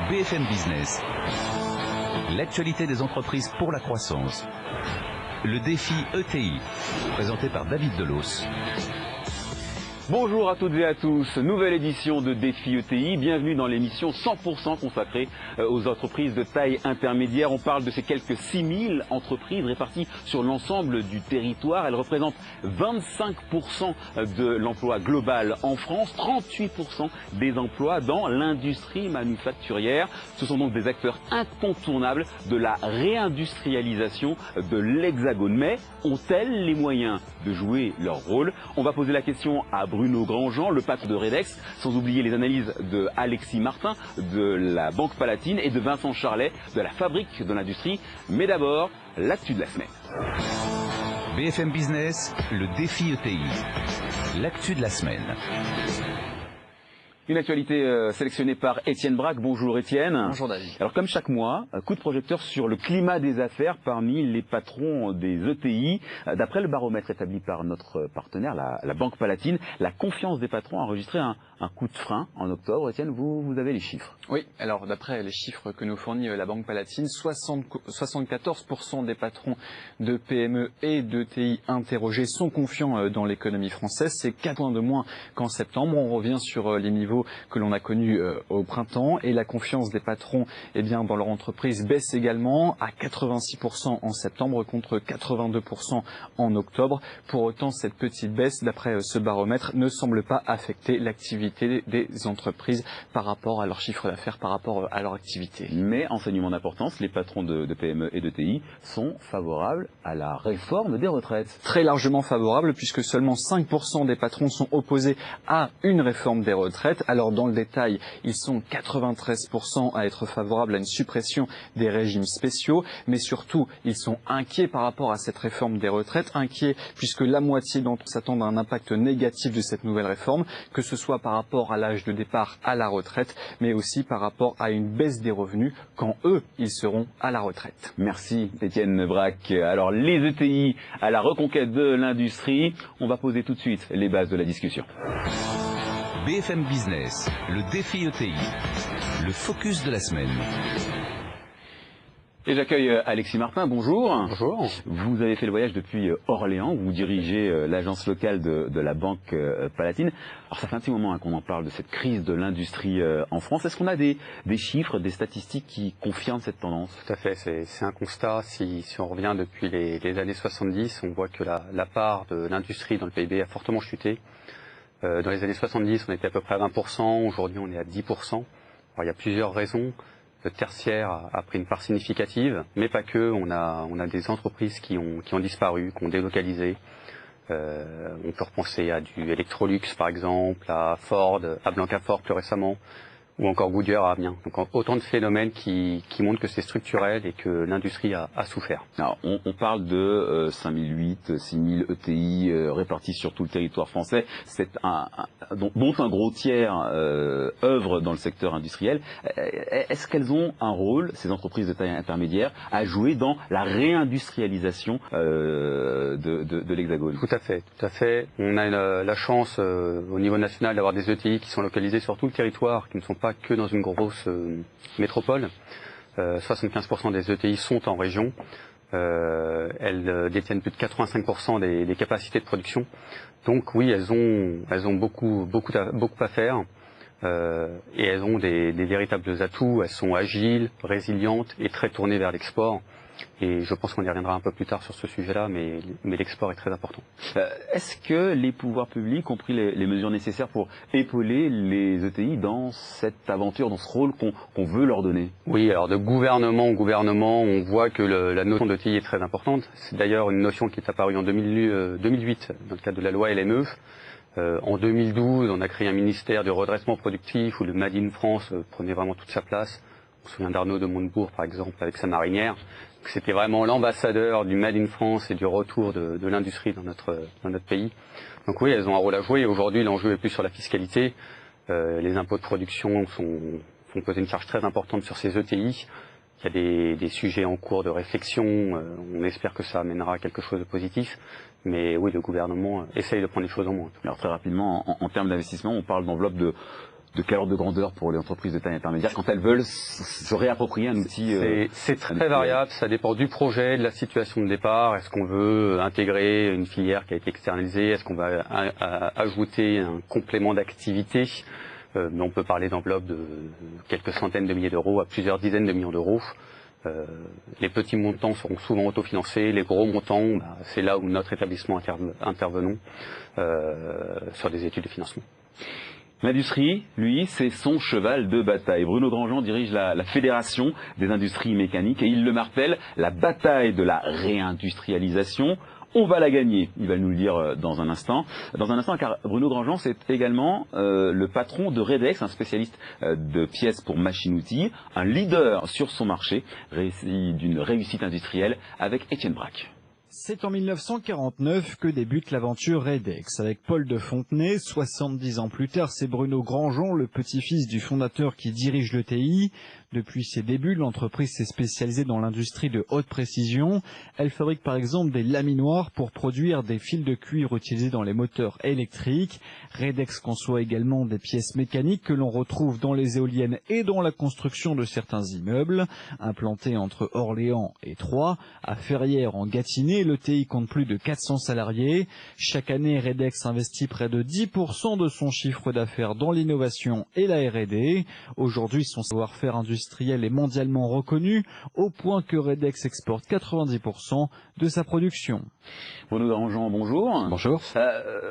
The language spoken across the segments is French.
BFM Business. L'actualité des entreprises pour la croissance. Le défi ETI, présenté par David Delos. Bonjour à toutes et à tous, nouvelle édition de Défi ETI, bienvenue dans l'émission 100% consacrée aux entreprises de taille intermédiaire. On parle de ces quelques 6000 entreprises réparties sur l'ensemble du territoire. Elles représentent 25% de l'emploi global en France, 38% des emplois dans l'industrie manufacturière. Ce sont donc des acteurs incontournables de la réindustrialisation de l'Hexagone. Mais ont-elles les moyens de jouer leur rôle? On va poser la question à Bruno Grandjean, le patron de Redex, sans oublier les analyses de Alexis Martin de la Banque Palatine et de Vincent Charlet de la Fabrique de l'Industrie. Mais d'abord, l'actu de la semaine. BFM Business, le défi ETI. L'actu de la semaine. Une actualité sélectionnée par Étienne Braque. Bonjour Étienne. Bonjour David. Alors comme chaque mois, coup de projecteur sur le climat des affaires parmi les patrons des ETI. D'après le baromètre établi par notre partenaire, la Banque Palatine, la confiance des patrons a enregistré un coup de frein en octobre. Étienne, vous avez les chiffres? Oui, alors d'après les chiffres que nous fournit la Banque Palatine, 74% des patrons de PME et d'ETI interrogés sont confiants dans l'économie française. C'est 4 points de moins qu'en septembre. On revient sur les niveaux que l'on a connus au printemps, et la confiance des patrons dans leur entreprise baisse également à 86% en septembre contre 82% en octobre. Pour autant, cette petite baisse, d'après ce baromètre, ne semble pas affecter l'activité des entreprises par rapport à leur chiffre d'affaires, par rapport à leur activité. Mais, enseignement d'importance, les patrons de PME et d'ETI sont favorables à la réforme des retraites. Très largement favorables, puisque seulement 5% des patrons sont opposés à une réforme des retraites. Alors dans le détail, ils sont 93% à être favorables à une suppression des régimes spéciaux, mais surtout ils sont inquiets par rapport à cette réforme des retraites, inquiets puisque la moitié d'entre eux s'attendent à un impact négatif de cette nouvelle réforme, que ce soit par rapport à l'âge de départ à la retraite, mais aussi par rapport à une baisse des revenus quand eux, ils seront à la retraite. Merci Étienne Braque. Alors les ETI à la reconquête de l'industrie, on va poser tout de suite les bases de la discussion. BFM Business, le défi ETI, le focus de la semaine. Et j'accueille Alexis Martin, bonjour. Bonjour. Vous avez fait le voyage depuis Orléans, vous dirigez l'agence locale de la Banque Palatine. Alors ça fait un petit moment qu'on en parle de cette crise de l'industrie en France. Est-ce qu'on a des chiffres, des statistiques qui confirment cette tendance? Tout à fait, c'est un constat. Si on revient depuis les années 70, on voit que la part de l'industrie dans le PIB a fortement chuté. Dans les années 70, on était à peu près à 20%, aujourd'hui on est à 10%. Alors, il y a plusieurs raisons. Le tertiaire a pris une part significative, mais pas que. On a des entreprises qui ont disparu, qui ont délocalisé. On peut repenser à du Electrolux par exemple, à Ford, à Blancafort plus récemment, ou encore Goodyear à Amiens. Donc autant de phénomènes qui montrent que c'est structurel et que l'industrie a souffert. Alors on parle de 5008, 6000 ETI répartis sur tout le territoire français, dont un gros tiers œuvre dans le secteur industriel. Est-ce qu'elles ont un rôle, ces entreprises de taille intermédiaire, à jouer dans la réindustrialisation de l'Hexagone? Tout à fait. On a la chance au niveau national d'avoir des ETI qui sont localisés sur tout le territoire, qui ne sont pas que dans une grosse métropole. 75% des ETI sont en région. Elles détiennent plus de 85% des capacités de production. Donc oui, elles ont beaucoup à faire. Et elles ont des véritables atouts. Elles sont agiles, résilientes et très tournées vers l'export. Et je pense qu'on y reviendra un peu plus tard sur ce sujet-là, mais l'export est très important. Est-ce que les pouvoirs publics ont pris les mesures nécessaires pour épauler les ETI dans cette aventure, dans ce rôle qu'on veut leur donner? Oui, alors de gouvernement en gouvernement, on voit que la notion d'ETI est très importante. C'est d'ailleurs une notion qui est apparue en 2008 dans le cadre de la loi LME. En 2012, on a créé un ministère du redressement productif où le Made in France prenait vraiment toute sa place. On se souvient d'Arnaud de Montebourg, par exemple, avec sa marinière. C'était vraiment l'ambassadeur du Made in France et du retour de l'industrie dans notre pays. Donc oui, elles ont un rôle à jouer. Aujourd'hui, l'enjeu est plus sur la fiscalité. Les impôts de production font peser une charge très importante sur ces ETI. Il y a des sujets en cours de réflexion. On espère que ça amènera à quelque chose de positif. Mais oui, le gouvernement essaye de prendre les choses en main. Alors très rapidement, en termes d'investissement, on parle d'enveloppe de quel ordre de grandeur pour les entreprises de taille intermédiaire quand elles veulent se réapproprier un outil C'est très variable, ça dépend du projet, de la situation de départ. Est-ce qu'on veut intégrer une filière qui a été externalisée? Est-ce qu'on va ajouter un complément d'activité? On peut parler d'enveloppes de quelques centaines de milliers d'euros à plusieurs dizaines de millions d'euros. Les petits montants seront souvent autofinancés, les gros montants, c'est là où notre établissement intervenons sur des études de financement. L'industrie, lui, c'est son cheval de bataille. Bruno Grandjean dirige la Fédération des industries mécaniques et il le martèle, la bataille de la réindustrialisation. On va la gagner, il va nous le dire dans un instant. Car Bruno Grandjean, c'est également le patron de Redex, un spécialiste de pièces pour machines-outils, un leader sur son marché, récit d'une réussite industrielle avec Étienne Braque. C'est en 1949 que débute l'aventure Redex. Avec Paul de Fontenay, 70 ans plus tard, c'est Bruno Grandjean, le petit-fils du fondateur qui dirige le TI. Depuis ses débuts, l'entreprise s'est spécialisée dans l'industrie de haute précision. Elle fabrique par exemple des laminoirs pour produire des fils de cuir utilisés dans les moteurs électriques. Redex conçoit également des pièces mécaniques que l'on retrouve dans les éoliennes et dans la construction de certains immeubles. Implanté entre Orléans et Troyes, à Ferrières en Gâtinais, le TI compte plus de 400 salariés. Chaque année, Redex investit près de 10% de son chiffre d'affaires dans l'innovation et la R&D. Aujourd'hui, son savoir-faire industriel est mondialement reconnu, au point que Redex exporte 90% de sa production. Bruno Grandjean, bonjour. Bonjour.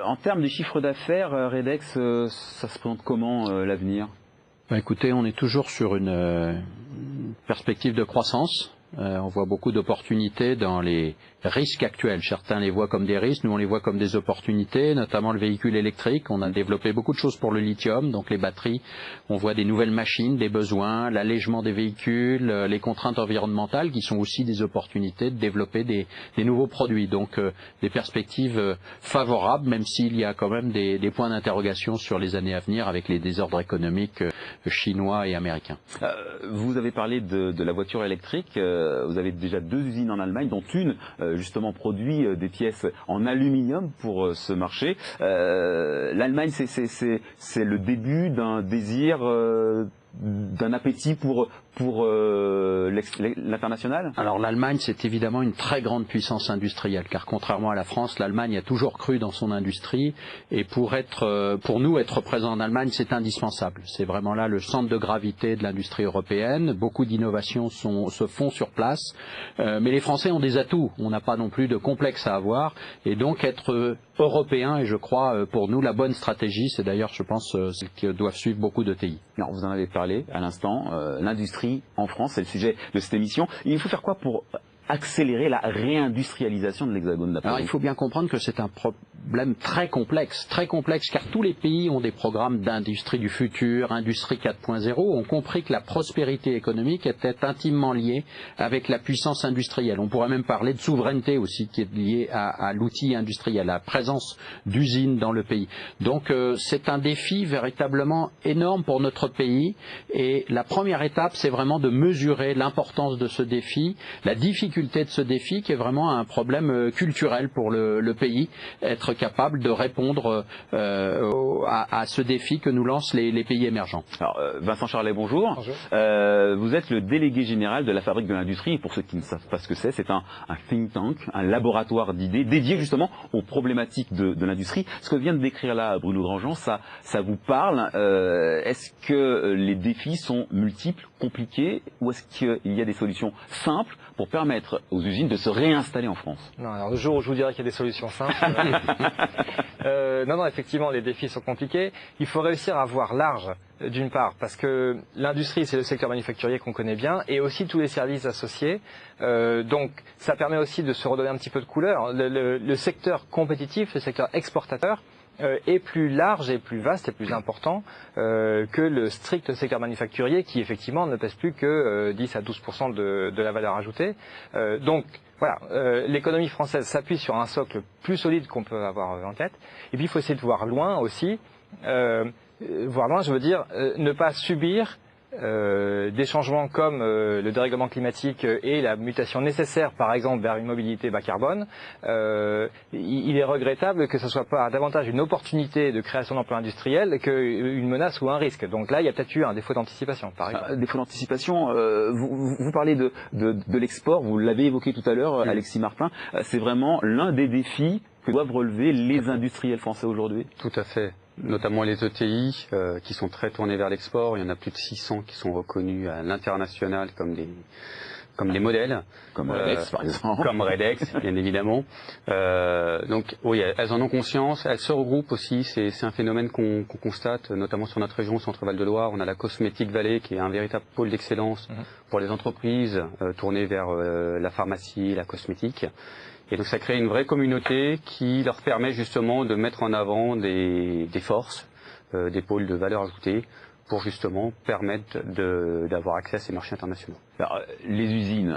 En termes de chiffre d'affaires, Redex, ça se présente comment l'avenir? Écoutez, on est toujours sur une perspective de croissance. On voit beaucoup d'opportunités dans les risques actuels. Certains les voient comme des risques, nous on les voit comme des opportunités, notamment le véhicule électrique. On a développé beaucoup de choses pour le lithium, donc les batteries. On voit des nouvelles machines, des besoins, l'allègement des véhicules, les contraintes environnementales qui sont aussi des opportunités de développer des nouveaux produits. Donc des perspectives favorables, même s'il y a quand même des points d'interrogation sur les années à venir avec les désordres économiques chinois et américains. Vous avez parlé de la voiture électrique. Vous avez déjà 2 usines en Allemagne, dont une justement produit des pièces en aluminium pour ce marché. L'Allemagne, c'est le début d'un désir, d'un appétit pour l'international? Alors l'Allemagne, c'est évidemment une très grande puissance industrielle, car contrairement à la France, l'Allemagne a toujours cru dans son industrie, et pour nous, être présent en Allemagne, c'est indispensable. C'est vraiment là le centre de gravité de l'industrie européenne. Beaucoup d'innovations se font sur place, mais les Français ont des atouts. On n'a pas non plus de complexe à avoir, et donc être européen est, je crois, pour nous la bonne stratégie. C'est d'ailleurs, je pense, ce que doivent suivre beaucoup de TI. Alors, vous en avez parlé à l'instant, l'industrie en France, c'est le sujet de cette émission. Il faut faire quoi pour accélérer la réindustrialisation de l'Hexagone d'après vous? Alors il faut bien comprendre que c'est un problème très complexe, car tous les pays ont des programmes d'industrie du futur, industrie 4.0, ont compris que la prospérité économique était intimement liée avec la puissance industrielle. On pourrait même parler de souveraineté aussi, qui est liée à l'outil industriel, à la présence d'usines dans le pays. Donc c'est un défi véritablement énorme pour notre pays, et la première étape, c'est vraiment de mesurer l'importance de ce défi, la difficulté de ce défi qui est vraiment un problème culturel pour le pays, être capable de répondre à ce défi que nous lancent les pays émergents. Alors, Vincent Charlet, bonjour. Bonjour. Vous êtes le délégué général de la Fabrique de l'Industrie, et pour ceux qui ne savent pas ce que c'est un think tank, un laboratoire d'idées dédié justement aux problématiques de l'industrie. Ce que vient de décrire là Bruno Grandjean, ça vous parle? Est-ce que les défis sont multiples, compliqués, ou est-ce qu'il y a des solutions simples pour permettre aux usines de se réinstaller en France? Non, alors le jour où je vous dirai qu'il y a des solutions simples. Non, effectivement, les défis sont compliqués. Il faut réussir à voir large, d'une part, parce que l'industrie, c'est le secteur manufacturier qu'on connaît bien, et aussi tous les services associés. Donc, ça permet aussi de se redonner un petit peu de couleur. Le secteur compétitif, le secteur exportateur, est plus large et plus vaste et plus important que le strict secteur manufacturier qui effectivement ne pèse plus que 10 à 12% de la valeur ajoutée. Donc voilà, l'économie française s'appuie sur un socle plus solide qu'on peut avoir en tête. Et puis il faut essayer de voir loin aussi. Voir loin, je veux dire, ne pas subir des changements comme le dérèglement climatique et la mutation nécessaire, par exemple, vers une mobilité bas carbone, il est regrettable que ce soit pas davantage une opportunité de création d'emplois industriels qu'une menace ou un risque. Donc là, il y a peut-être eu un défaut d'anticipation, par exemple. Défaut d'anticipation, vous parlez de l'export, vous l'avez évoqué tout à l'heure, Oui. Alexis Martin, c'est vraiment l'un des défis que doivent relever les industriels français aujourd'hui. Tout à fait. Notamment les ETI qui sont très tournés vers l'export. Il y en a plus de 600 qui sont reconnus à l'international comme des modèles. Comme Redex, par exemple. Comme Redex, bien évidemment. Donc oui, elles en ont conscience. Elles se regroupent aussi. C'est un phénomène qu'on constate, notamment sur notre région, Centre-Val de Loire. On a la Cosmétique Vallée qui est un véritable pôle d'excellence pour les entreprises tournées vers la pharmacie, la cosmétique. Et donc ça crée une vraie communauté qui leur permet justement de mettre en avant des forces, des pôles de valeur ajoutée pour justement permettre d'avoir accès à ces marchés internationaux. Alors, les usines,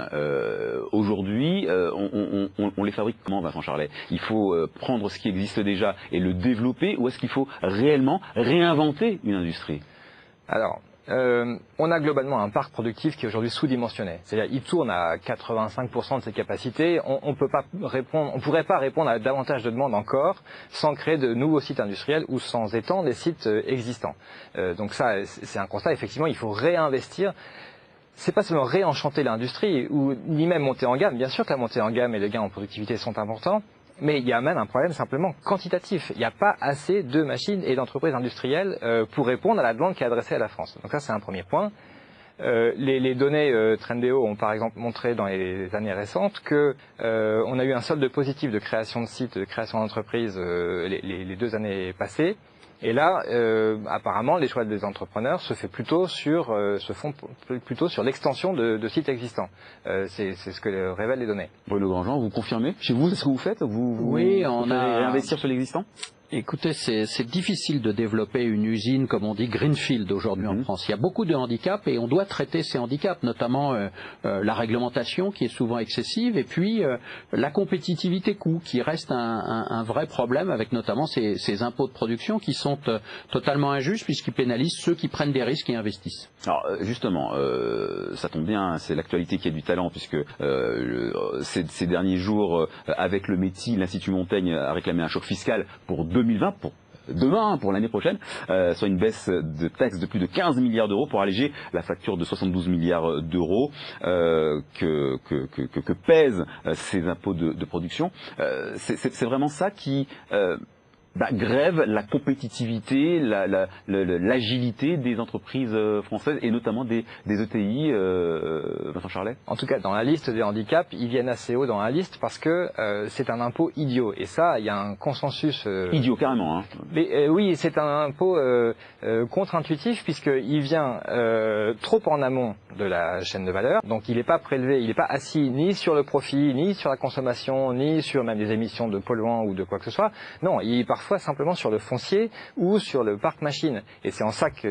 aujourd'hui, on les fabrique comment, Vincent Charlet? Il faut prendre ce qui existe déjà et le développer, ou est-ce qu'il faut réellement réinventer une industrie? Alors, on a globalement un parc productif qui est aujourd'hui sous-dimensionné. C'est-à-dire, il tourne à 85% de ses capacités. On pourrait pas répondre à davantage de demandes encore sans créer de nouveaux sites industriels ou sans étendre les sites existants. Donc ça, c'est un constat. Effectivement, il faut réinvestir. C'est pas seulement réenchanter l'industrie ou ni même monter en gamme. Bien sûr que la montée en gamme et le gain en productivité sont importants. Mais il y a même un problème simplement quantitatif. Il n'y a pas assez de machines et d'entreprises industrielles pour répondre à la demande qui est adressée à la France. Donc ça, c'est un premier point. Les données Trendéo ont par exemple montré dans les années récentes que on a eu un solde positif de création de sites, de création d'entreprises les 2 années passées. Et là, apparemment, les choix des entrepreneurs se font plutôt sur l'extension de sites existants. C'est ce que révèlent les données. Bruno Grandjean, vous confirmez? Chez vous, c'est ce que vous faites? Oui, on a réinvestir sur l'existant? Écoutez, c'est difficile de développer une usine, comme on dit, greenfield aujourd'hui en France. Il y a beaucoup de handicaps et on doit traiter ces handicaps, notamment la réglementation qui est souvent excessive et puis la compétitivité coût qui reste un vrai problème avec notamment ces impôts de production qui sont totalement injustes puisqu'ils pénalisent ceux qui prennent des risques et investissent. Alors justement, ça tombe bien, c'est l'actualité qui a du talent puisque ces derniers jours, avec le METI, l'Institut Montaigne a réclamé un choc fiscal pour 2020, pour demain, pour l'année prochaine, soit une baisse de taxes de plus de 15 milliards d'euros pour alléger la facture de 72 milliards d'euros que pèsent ces impôts de production. C'est vraiment ça qui grève la compétitivité, l'agilité des entreprises françaises et notamment des ETI, Vincent Charlet. En tout cas, dans la liste des handicaps, ils viennent assez haut dans la liste parce que c'est un impôt idiot. Et ça, il y a un consensus... Idiot, carrément. Hein. Mais oui, c'est un impôt contre-intuitif puisqu'il vient trop en amont de la chaîne de valeur. Donc il n'est pas prélevé, il n'est pas assis ni sur le profit, ni sur la consommation, ni sur même les émissions de polluants ou de quoi que ce soit. Non, il est parfois simplement sur le foncier ou sur le parc machine. Et c'est en ça que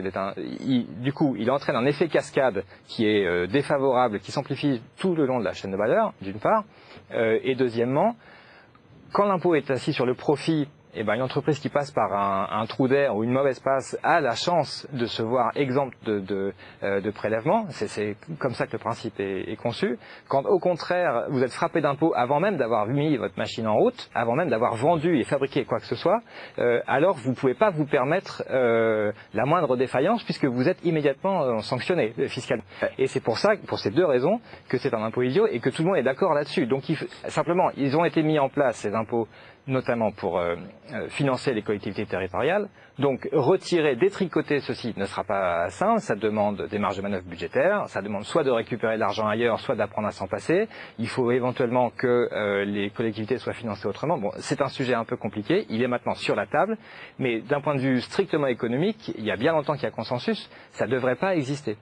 du coup, il entraîne un effet cascade qui est défavorable, qui s'amplifie tout le long de la chaîne de valeur, d'une part. Et deuxièmement, quand l'impôt est assis sur le profit, eh ben, une entreprise qui passe par un trou d'air ou une mauvaise passe a la chance de se voir exempte de prélèvement. C'est comme ça que le principe est conçu. Quand au contraire, vous êtes frappé d'impôt avant même d'avoir mis votre machine en route, avant même d'avoir vendu et fabriqué quoi que ce soit, alors vous ne pouvez pas vous permettre la moindre défaillance puisque vous êtes immédiatement sanctionné fiscalement. Et c'est pour ça, pour ces deux raisons, que c'est un impôt idiot et que tout le monde est d'accord là-dessus. Donc simplement, ils ont été mis en place, ces impôts, notamment pour financer les collectivités territoriales. Donc retirer, détricoter ceci ne sera pas simple, ça demande des marges de manœuvre budgétaires, ça demande soit de récupérer de l'argent ailleurs, soit d'apprendre à s'en passer. Il faut éventuellement que les collectivités soient financées autrement. Bon, c'est un sujet un peu compliqué, il est maintenant sur la table, mais d'un point de vue strictement économique, il y a bien longtemps qu'il y a consensus, ça ne devrait pas exister.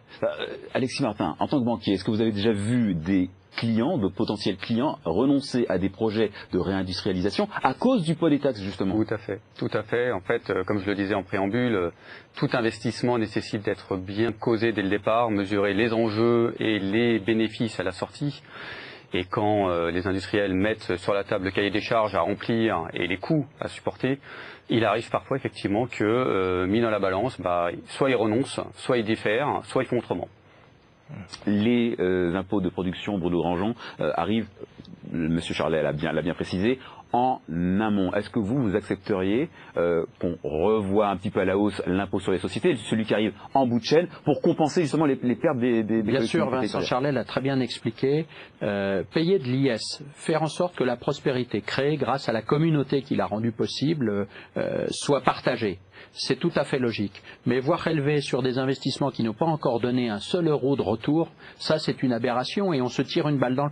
Alexis Martin, en tant que banquier, est-ce que vous avez déjà vu des clients, de potentiels clients, renoncer à des projets de réindustrialisation à cause du poids des taxes, justement? Tout à fait, tout à fait. En fait, comme je le disais en préambule, tout investissement nécessite d'être bien causé dès le départ, mesurer les enjeux et les bénéfices à la sortie. Et quand les industriels mettent sur la table le cahier des charges à remplir et les coûts à supporter, il arrive parfois effectivement que, mis dans la balance, soit ils renoncent, soit ils diffèrent, soit ils font autrement. Les impôts de production, Bruno Grandjean, arrivent, M. Charlet l'a bien précisé, en amont. Est-ce que vous accepteriez qu'on revoie un petit peu à la hausse l'impôt sur les sociétés, celui qui arrive en bout de chaîne, pour compenser justement les pertes des Bien sûr, Vincent Charlet l'a très bien expliqué. Payer de l'IS, faire en sorte que la prospérité créée grâce à la communauté qui l'a rendue possible soit partagée. C'est tout à fait logique. Mais voir élever sur des investissements qui n'ont pas encore donné un seul euro de retour, ça c'est une aberration et on se tire une balle dans le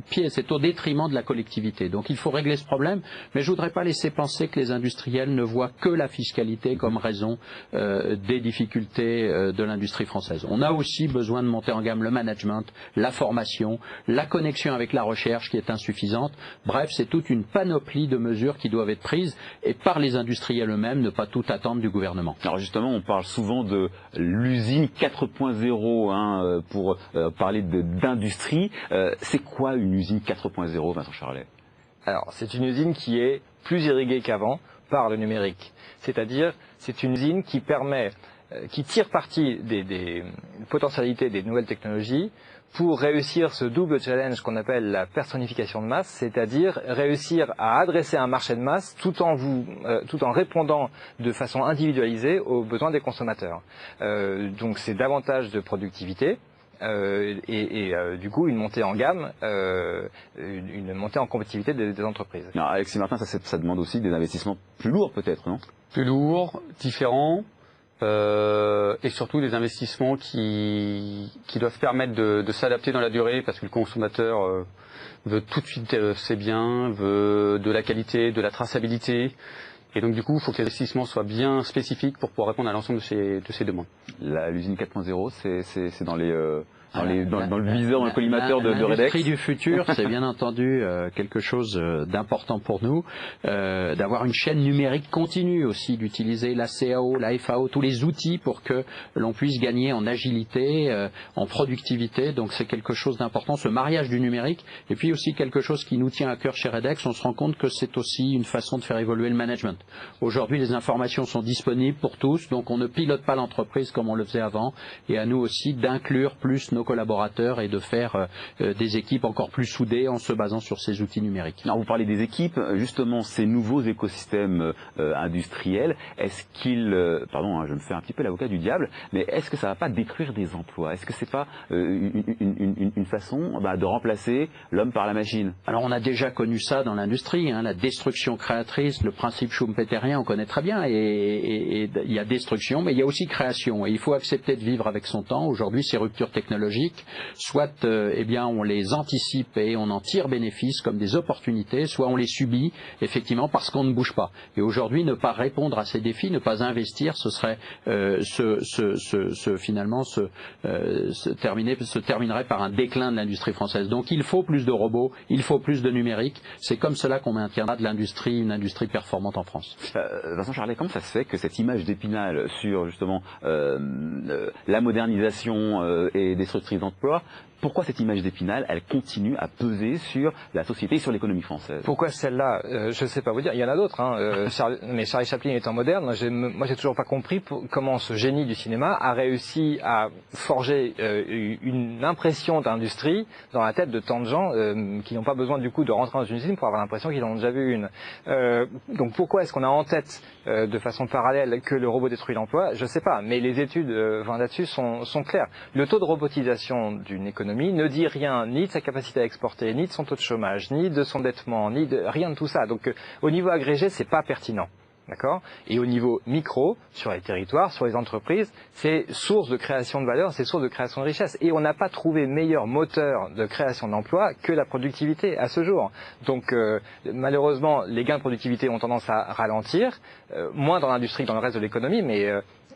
pied. C'est au détriment de la collectivité. Donc il faut régler ce problème, mais je ne voudrais pas laisser penser que les industriels ne voient que la fiscalité comme raison des difficultés de l'industrie française. On a aussi besoin de monter en gamme le management, la formation, la connexion avec la recherche qui est insuffisante. Bref, c'est toute une panoplie de mesures qui doivent être prises et par les industriels eux-mêmes, ne pas tout attendre du gouvernement. Alors justement, on parle souvent de l'usine 4.0 pour parler d'industrie. C'est quoi une usine 4.0, Vincent Charlet? Alors, c'est une usine qui est plus irriguée qu'avant par le numérique. C'est-à-dire, c'est une usine qui tire parti des potentialités des nouvelles technologies pour réussir ce double challenge qu'on appelle la personnification de masse, c'est-à-dire réussir à adresser un marché de masse tout en répondant de façon individualisée aux besoins des consommateurs. Donc c'est davantage de productivité. Du coup une montée en gamme, une montée en compétitivité des entreprises. Alors, Alexis Martin, ça demande aussi des investissements plus lourds peut-être, non? Plus lourds, différents, et surtout des investissements qui doivent permettre de s'adapter dans la durée, parce que le consommateur veut tout de suite ses biens, veut de la qualité, de la traçabilité. Et donc du coup, il faut que les investissements soient bien spécifiques pour pouvoir répondre à l'ensemble de ces demandes. L'usine 4.0, c'est dans le viseur, dans le collimateur de Redex. L'industrie du futur, c'est bien entendu quelque chose d'important pour nous, d'avoir une chaîne numérique continue aussi, d'utiliser la CAO, la FAO, tous les outils pour que l'on puisse gagner en agilité, en productivité. Donc c'est quelque chose d'important, ce mariage du numérique. Et puis aussi quelque chose qui nous tient à cœur chez Redex, on se rend compte que c'est aussi une façon de faire évoluer le management. Aujourd'hui, les informations sont disponibles pour tous, donc on ne pilote pas l'entreprise comme on le faisait avant, et à nous aussi d'inclure plus nos collaborateurs et de faire des équipes encore plus soudées en se basant sur ces outils numériques. Alors vous parlez des équipes, justement ces nouveaux écosystèmes industriels, est-ce qu'ils, pardon, je me fais un petit peu l'avocat du diable, mais est-ce que ça va pas détruire des emplois? Est-ce que c'est pas une façon de remplacer l'homme par la machine? Alors on a déjà connu ça dans l'industrie, la destruction créatrice, le principe schumpeterien, on connaît très bien, et il y a destruction, mais il y a aussi création, et il faut accepter de vivre avec son temps. Aujourd'hui, ces ruptures technologiques, soit on les anticipe et on en tire bénéfice comme des opportunités, soit on les subit effectivement parce qu'on ne bouge pas. Et aujourd'hui, ne pas répondre à ces défis, ne pas investir, ce serait se terminerait par un déclin de l'industrie française. Donc il faut plus de robots, il faut plus de numérique. C'est comme cela qu'on maintiendra de l'industrie, une industrie performante en France. Vincent Charlet, comment ça se fait que cette image d'Épinal sur justement la modernisation et destructrice d'emplois, pourquoi cette image d'Épinal, elle continue à peser sur la société et sur l'économie française? Pourquoi celle-là? Je ne sais pas vous dire. Il y en a d'autres. Mais Charlie Chaplin étant moderne, moi j'ai toujours pas compris comment ce génie du cinéma a réussi à forger une impression d'industrie dans la tête de tant de gens qui n'ont pas besoin du coup de rentrer dans une usine pour avoir l'impression qu'ils en ont déjà vu une. Donc pourquoi est-ce qu'on a en tête de façon parallèle que le robot détruit l'emploi? Je ne sais pas. Mais les études là-dessus sont claires. Le taux de robotisation d'une économie ne dit rien ni de sa capacité à exporter, ni de son taux de chômage, ni de son endettement, ni de rien de tout ça. Donc au niveau agrégé, c'est pas pertinent. D'accord? Et au niveau micro, sur les territoires, sur les entreprises, c'est source de création de valeur, c'est source de création de richesse. Et on n'a pas trouvé meilleur moteur de création d'emploi que la productivité à ce jour. Donc malheureusement, les gains de productivité ont tendance à ralentir, moins dans l'industrie que dans le reste de l'économie,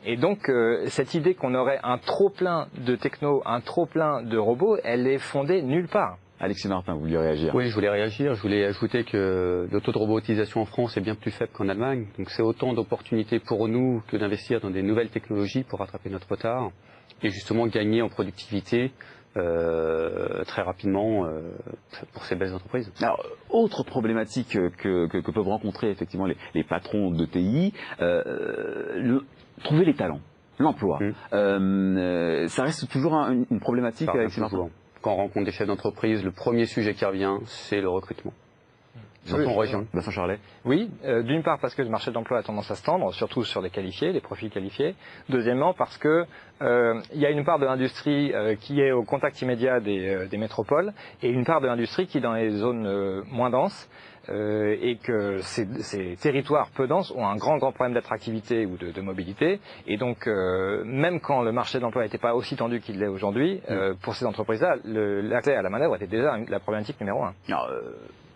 et donc cette idée qu'on aurait un trop-plein de techno, un trop-plein de robots, elle est fondée nulle part. Alexis Martin, vous vouliez réagir? Oui, je voulais réagir. Je voulais ajouter que le taux de robotisation en France est bien plus faible qu'en Allemagne. Donc c'est autant d'opportunités pour nous que d'investir dans des nouvelles technologies pour rattraper notre retard et justement gagner en productivité très rapidement pour ces belles entreprises. Alors, autre problématique que peuvent rencontrer effectivement les patrons de TI, trouver les talents, l'emploi. Ça reste toujours une problématique avec ces marchands. Quand on rencontre des chefs d'entreprise, le premier sujet qui revient, c'est le recrutement. Surtout en région. Vincent Charlet. Oui, d'une part parce que le marché de l'emploi a tendance à se tendre, surtout sur les qualifiés, les profils qualifiés. Deuxièmement parce que il y a une part de l'industrie qui est au contact immédiat des métropoles et une part de l'industrie qui est dans les zones moins denses. Et que ces territoires peu denses ont un grand problème d'attractivité ou de mobilité. Et donc, même quand le marché de l'emploi n'était pas aussi tendu qu'il l'est aujourd'hui, pour ces entreprises-là, l'accès à la manœuvre était déjà la problématique numéro 1. Alors,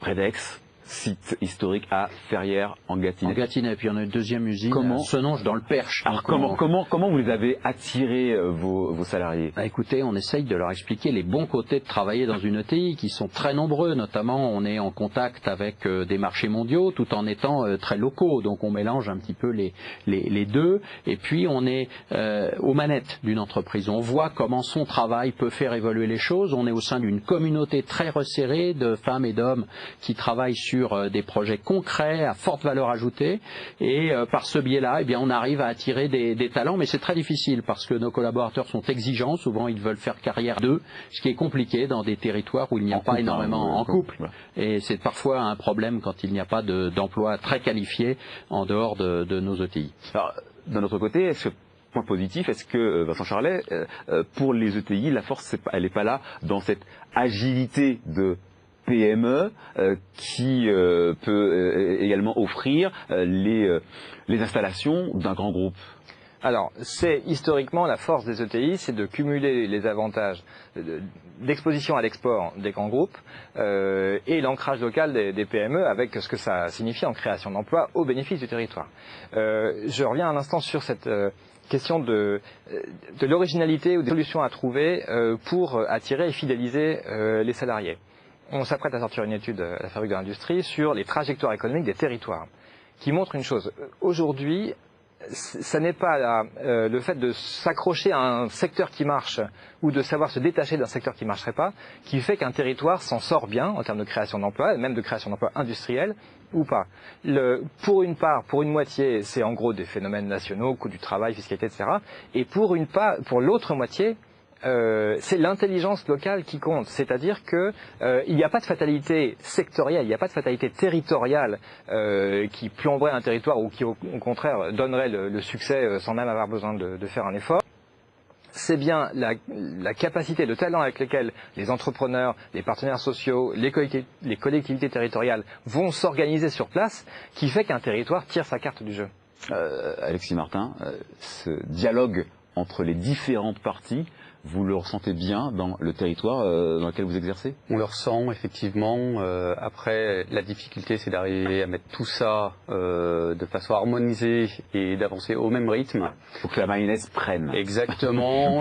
Redex, site historique à Ferrières en Gâtinais. En Gâtinais, puis on a une deuxième usine à Senonches dans le Perche. Alors comment vous les avez attirés vos salariés? Écoutez, on essaye de leur expliquer les bons côtés de travailler dans une ETI qui sont très nombreux, notamment on est en contact avec des marchés mondiaux tout en étant très locaux, donc on mélange un petit peu les deux, et puis on est aux manettes d'une entreprise, on voit comment son travail peut faire évoluer les choses, on est au sein d'une communauté très resserrée de femmes et d'hommes qui travaillent sur des projets concrets à forte valeur ajoutée et par ce biais-là, eh bien, on arrive à attirer des talents, mais c'est très difficile parce que nos collaborateurs sont exigeants, souvent ils veulent faire carrière d'eux, ce qui est compliqué dans des territoires où il n'y a pas énormément en couple et c'est parfois un problème quand il n'y a pas d'emploi très qualifié en dehors de nos ETI. Alors, d'un autre côté, est-ce que point positif, est-ce que, Vincent Charlet, pour les ETI, la force, elle n'est pas là dans cette agilité de PME qui peut également offrir les installations d'un grand groupe? Alors, c'est historiquement la force des ETI, c'est de cumuler les avantages d'exposition à l'export des grands groupes et l'ancrage local des PME avec ce que ça signifie en création d'emplois au bénéfice du territoire. Je reviens un instant sur cette question de l'originalité ou des solutions à trouver pour attirer et fidéliser les salariés. On s'apprête à sortir une étude à la Fabrique de l'Industrie sur les trajectoires économiques des territoires, qui montre une chose. Aujourd'hui, ça n'est pas le fait de s'accrocher à un secteur qui marche ou de savoir se détacher d'un secteur qui ne marcherait pas, qui fait qu'un territoire s'en sort bien en termes de création d'emplois, même de création d'emplois industriels ou pas. Pour une part, pour une moitié, c'est en gros des phénomènes nationaux, coût du travail, fiscalité, etc. Et pour l'autre moitié, c'est l'intelligence locale qui compte, c'est-à-dire que il n'y a pas de fatalité sectorielle, il n'y a pas de fatalité territoriale qui plomberait un territoire ou qui au contraire donnerait le succès sans même avoir besoin de faire un effort. C'est bien la capacité, le talent avec lequel les entrepreneurs, les partenaires sociaux, les collectivités territoriales vont s'organiser sur place qui fait qu'un territoire tire sa carte du jeu. Alexis Martin, ce dialogue entre les différentes parties, vous le ressentez bien dans le territoire dans lequel vous exercez? On le ressent effectivement. Après, la difficulté, c'est d'arriver à mettre tout ça de façon harmonisée et d'avancer au même rythme. Il faut que la mayonnaise prenne. Exactement.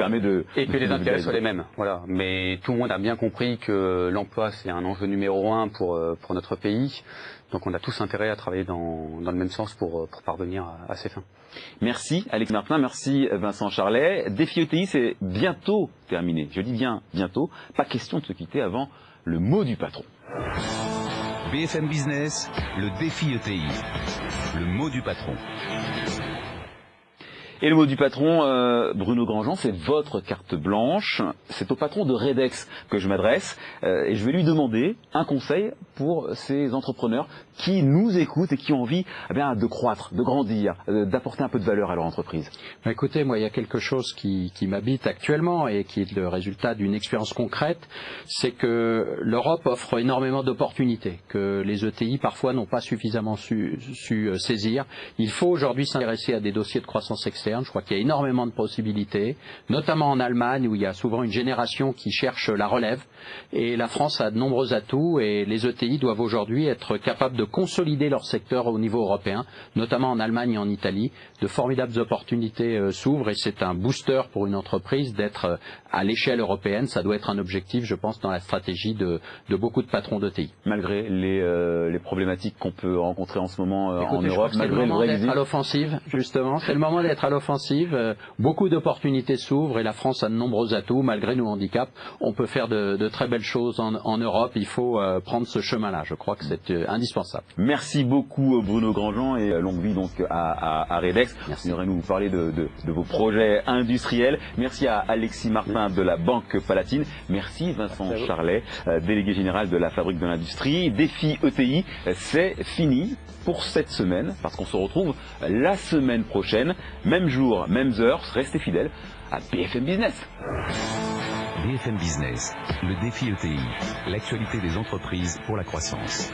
Et que les intérêts soient les mêmes. Voilà. Mais tout le monde a bien compris que l'emploi, c'est un enjeu numéro 1 pour notre pays. Donc on a tous intérêt à travailler dans le même sens pour parvenir à ces fins. Merci Alexis Martin, merci Vincent Charlet. Défi ETI, c'est bientôt terminé. Je dis bien bientôt. Pas question de se quitter avant le mot du patron. BFM Business, le défi ETI. Le mot du patron. Et le mot du patron, Bruno Grandjean, c'est votre carte blanche. C'est au patron de Redex que je m'adresse. Et je vais lui demander un conseil pour ces entrepreneurs qui nous écoutent et qui ont envie de croître, de grandir, d'apporter un peu de valeur à leur entreprise. Écoutez, moi, il y a quelque chose qui m'habite actuellement et qui est le résultat d'une expérience concrète, c'est que l'Europe offre énormément d'opportunités que les ETI parfois n'ont pas suffisamment su saisir. Il faut aujourd'hui s'intéresser à des dossiers de croissance externe. Je crois qu'il y a énormément de possibilités, notamment en Allemagne où il y a souvent une génération qui cherche la relève. Et la France a de nombreux atouts et les ETI doivent aujourd'hui être capables de consolider leur secteur au niveau européen, notamment en Allemagne et en Italie. De formidables opportunités s'ouvrent et c'est un booster pour une entreprise d'être à l'échelle européenne. Ça doit être un objectif, je pense, dans la stratégie de beaucoup de patrons d'ETI. Malgré les problématiques qu'on peut rencontrer en ce moment en Europe, malgré le Brexit. C'est le moment d'être à l'offensive, justement. C'est le moment d'être à l'offensive. l'offensive, beaucoup d'opportunités s'ouvrent et la France a de nombreux atouts. Malgré nos handicaps, on peut faire de très belles choses en Europe. Il faut prendre ce chemin-là. Je crois que c'est indispensable. Merci beaucoup Bruno Grandjean et longue vie donc à Redex. Merci. Vous nous parler de vos projets industriels. Merci à Alexis Martin de la Banque Palatine. Merci Vincent Charlet, délégué général de la Fabrique de l'Industrie. Défi ETI, c'est fini pour cette semaine parce qu'on se retrouve la semaine prochaine. Même jour, même heure. Restez fidèles à BFM Business. BFM Business, le défi ETI, l'actualité des entreprises pour la croissance.